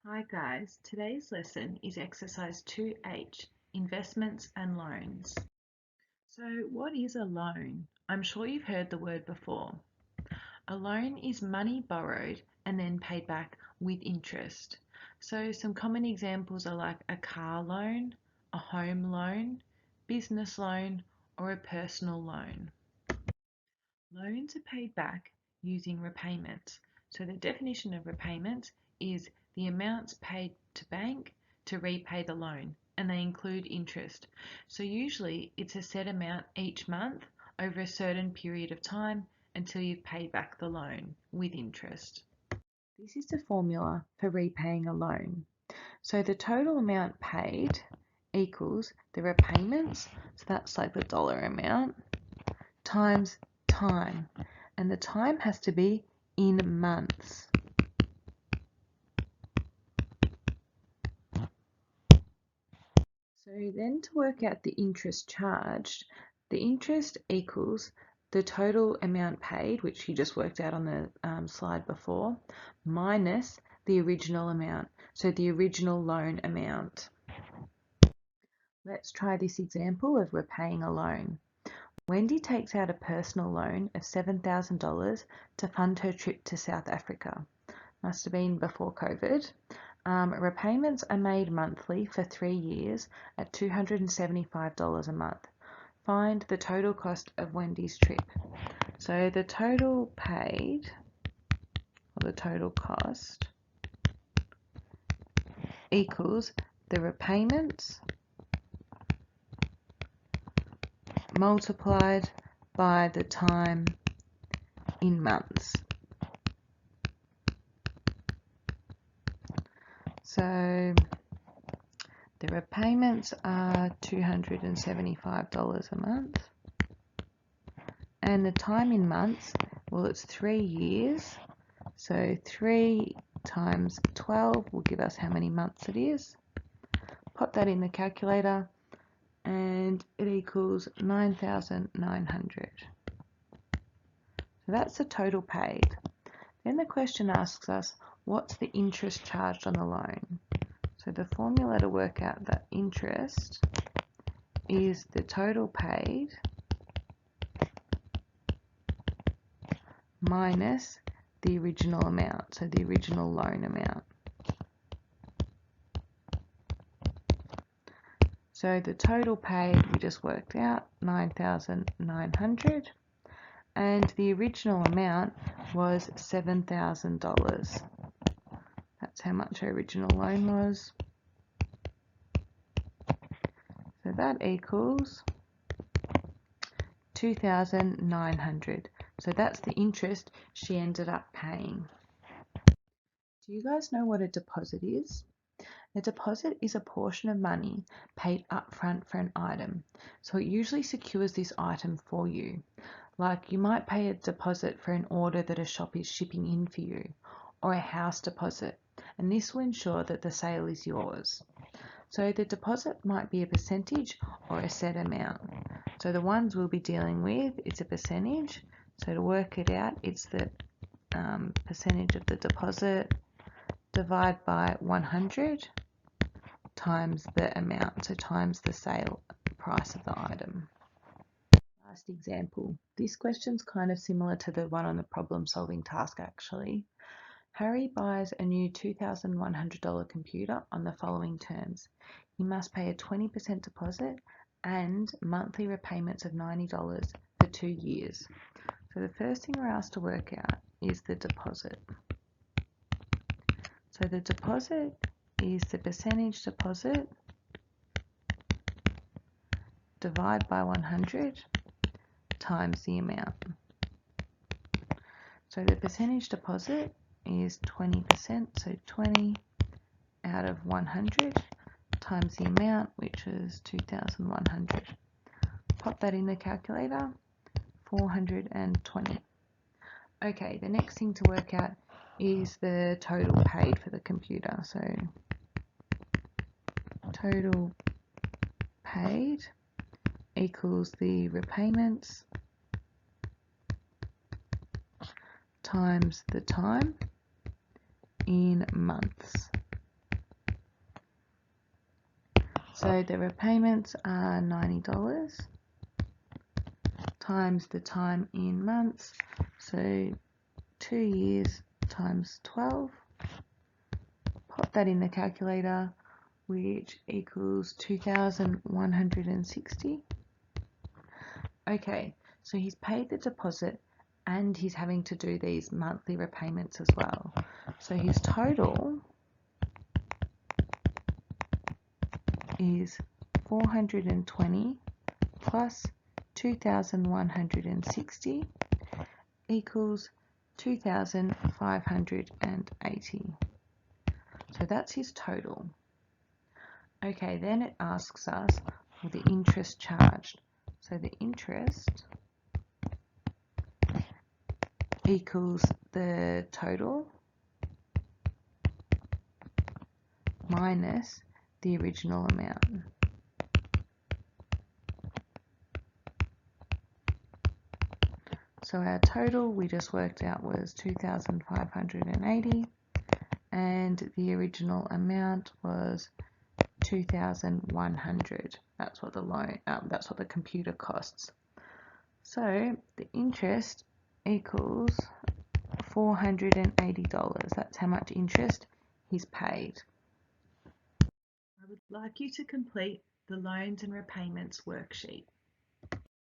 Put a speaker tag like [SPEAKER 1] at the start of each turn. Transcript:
[SPEAKER 1] Hi guys, today's lesson is exercise 2H, investments and loans. So what is a loan? I'm sure you've heard the word before. A loan is money borrowed and then paid back with interest. So some common examples are like a car loan, a home loan, business loan, or a personal loan. Loans are paid back using repayments. So the definition of repayment is the amounts paid to bank to repay the loan, and they include interest. So usually it's a set amount each month over a certain period of time until you've paid back the loan with interest. This is the formula for repaying a loan. So the total amount paid equals the repayments, so that's like the dollar amount, times time, and the time has to be in months. So then to work out the interest charged, the interest equals the total amount paid, which you just worked out on the slide before, minus the original amount, so the original loan amount. Let's try this example of repaying a loan. Wendy takes out a personal loan of $7,000 to fund her trip to South Africa. Must have been before COVID. Repayments are made monthly for 3 years at $275 a month. Find the total cost of Wendy's trip. So the total paid, or the total cost, equals the repayments multiplied by the time in months. So the repayments are $275 a month, and the time in months, well, it's 3 years, so 3 times 12 will give us how many months it is. Pop that in the calculator and it equals 9,900. So that's the total paid. Then the question asks us, what's the interest charged on the loan? So the formula to work out that interest is the total paid minus the original amount, so the original loan amount. So the total paid we just worked out, 9,900, and the original amount was $7,000. That's how much our original loan was. So that equals 2,900. So that's the interest she ended up paying. Do you guys know what a deposit is? A deposit is a portion of money paid upfront for an item. So it usually secures this item for you. Like you might pay a deposit for an order that a shop is shipping in for you, or a house deposit, and this will ensure that the sale is yours. So the deposit might be a percentage or a set amount. So the ones we'll be dealing with, it's a percentage. So to work it out, it's the percentage of the deposit divided by 100 times the amount, so times the sale price of the item. Last example. This question's kind of similar to the one on the problem solving task actually. Harry buys a new $2,100 computer on the following terms. He must pay a 20% deposit and monthly repayments of $90 for 2 years. So the first thing we're asked to work out is the deposit. So the deposit is the percentage deposit divided by 100 times the amount. So the percentage deposit is 20%, so 20 out of 100 times the amount, which is 2,100. Pop that in the calculator, 420. Okay, the next thing to work out is the total paid for the computer. So total paid equals the repayments times the time in months. So the repayments are $90 times the time in months, so 2 years times 12. Pop that in the calculator, which equals 2,160. Okay, so he's paid the deposit and he's having to do these monthly repayments as well. So his total is 420 plus 2,160 equals 2,580. So that's his total. Okay, then it asks us for the interest charged. So the interest equals the total minus the original amount. So our total we just worked out was 2,580 and the original amount was 2,100. That's what the computer costs. So the interest equals $480. That's how much interest he's paid. I would like you to complete the loans and repayments worksheet.